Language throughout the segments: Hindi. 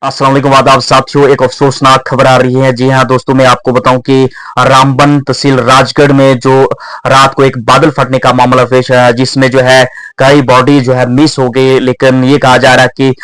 अस्सलाम वालेकुम आदाब साथियों। एक अफसोसनाक खबर आ रही है। जी हाँ दोस्तों, मैं आपको बताऊं कि रामबन तहसील राजगढ़ में जो रात को एक बादल फटने का मामला पेश आया, जिसमें जो है कई बॉडी जो है मिस हो गई, लेकिन ये कहा जा रहा है कि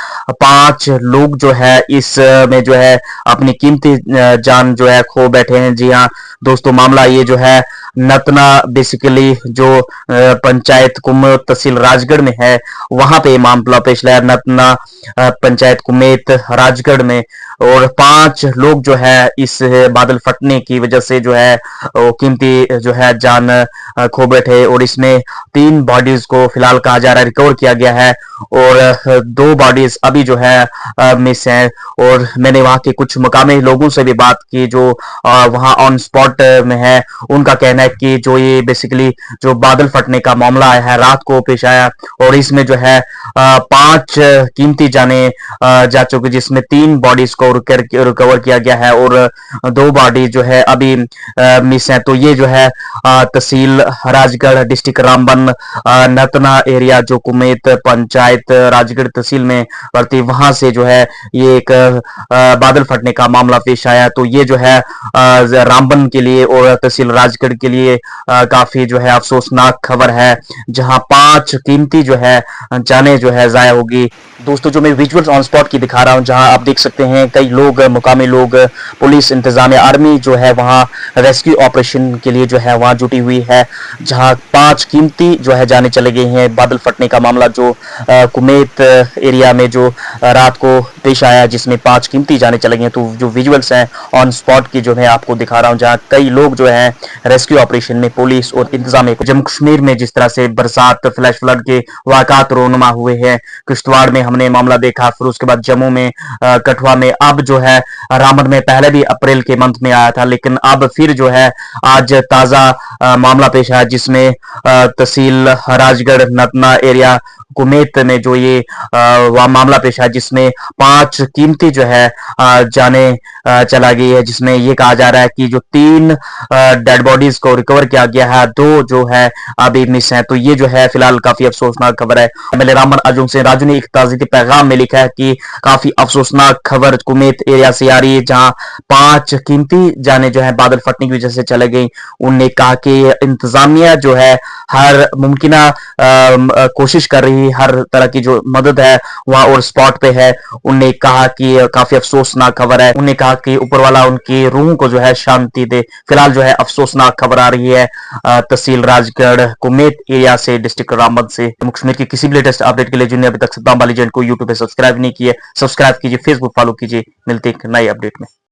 5 लोग जो है इस में जो है अपनी कीमती जान जो है खो बैठे हैं। जी हाँ दोस्तों, मामला ये जो है नतना बेसिकली जो पंचायत कुम तहसील राजगढ़ में है, वहां पे मामला पेश लाया। नतना पंचायत कुमेत राजगढ़ में, और 5 लोग जो है इस बादल फटने की वजह से जो है वो कीमती जो है जान खो बैठे। और इसमें 3 बॉडीज को फिलहाल कहा जा रहा है रिकवर किया गया है, और 2 बॉडीज अभी जो है मिस हैं। और मैंने वहां के कुछ मुकामी लोगों से भी बात की जो वहां ऑन स्पॉट में है। उनका कहना है कि जो ये बेसिकली जो बादल फटने का मामला आया है रात को पेश आया, और इसमें जो है 5 कीमती जाने जा चुकी, जिसमें 3 बॉडीज को रिकवर किया गया है, और 2 बॉडी जो है अभी मिस है। तो ये जो है तहसील राजगढ़, डिस्ट्रिक्ट रामबन, नतना एरिया जो कुमेत पंचायत राजगढ़ तहसील में पड़ती, वहां से जो है ये एक बादल फटने का मामला पेश आया। तो ये जो है रामबन के लिए और तहसील राजगढ़ के लिए काफी जो है अफसोसनाक खबर है, जहां 5 कीमती जो है जाने जो है जाया होगी। दोस्तों, जो मैं विजुअल्स ऑन स्पॉट की दिखा रहा हूं, जहां आप देख सकते हैं कई लोग, मुकामी लोग, पुलिस इंतजामिया, आर्मी जो है वहां रेस्क्यू ऑपरेशन के लिए जो है वहां जुटी हुई है। जहां 5 कीमती जो है जाने चले गए हैं। बादल फटने का मामला जो कुमेत एरिया में जो रात को पेश आया, जिसमें 5 कीमती जाने चले गए। तो जो विजुअल्स हैं ऑन स्पॉट की जो मैं आपको दिखा रहा हूं, जहां कई लोग जो है रेस्क्यू ऑपरेशन में, पुलिस और इंतजामिया, जम्मू कश्मीर में जिस तरह से बरसात, फ्लैश फ्लड के वाकयात रोनुमा हुए हैं, किश्तवाड़ में हमने मामला देखा, फिर उसके बाद जम्मू में, कठुआ में, अब जो है रामबन में पहले भी अप्रैल के मंथ में आया था, लेकिन अब फिर जो है आज ताजा मामला पेश आया, जिसमें तहसील राजगढ़ नतना एरिया कुमेत में जो ये मामला पेश आया, जिसमें 5 कीमती जो है जाने चला गई है। जिसमें ये कहा जा रहा है कि जो 3 डेड बॉडीज को रिकवर किया गया है, 2 जो है अभी मिस हैं। तो ये जो है फिलहाल काफी अफसोसनाक खबर है। एमएलए रामबन अर्जुन सिंह राजू ने एक ताज़ियती पैगाम में लिखा है कि काफी अफसोसनाक खबर कुमेत एरिया से आ रही है, जहां 5 कीमती जाने जो है बादल फटने की वजह से चले गई। उनने कहा कि इंतजामिया जो है हर मुमकिन कोशिश कर रही है, हर तरह की जो मदद है वहां और स्पॉट पे है। उनने कहा कि काफी अफसोसनाक खबर है। उन्होंने कहा कि ऊपर वाला उनकी रूह को जो है शांति दे। फिलहाल जो है अफसोसनाक खबर आ रही है तहसील राजगढ़ कुमेत एरिया से, डिस्ट्रिक्ट रामबन से। जम्मू कश्मीर की किसी भी लेटेस्ट अपडेट के लिए जिन्होंने अभी तक सद्दाम वाली को यूट्यूब पे सब्सक्राइब नहीं किया, सब्सक्राइब कीजिए, फेसबुक फॉलो कीजिए। मिलते हैं एक नई अपडेट में।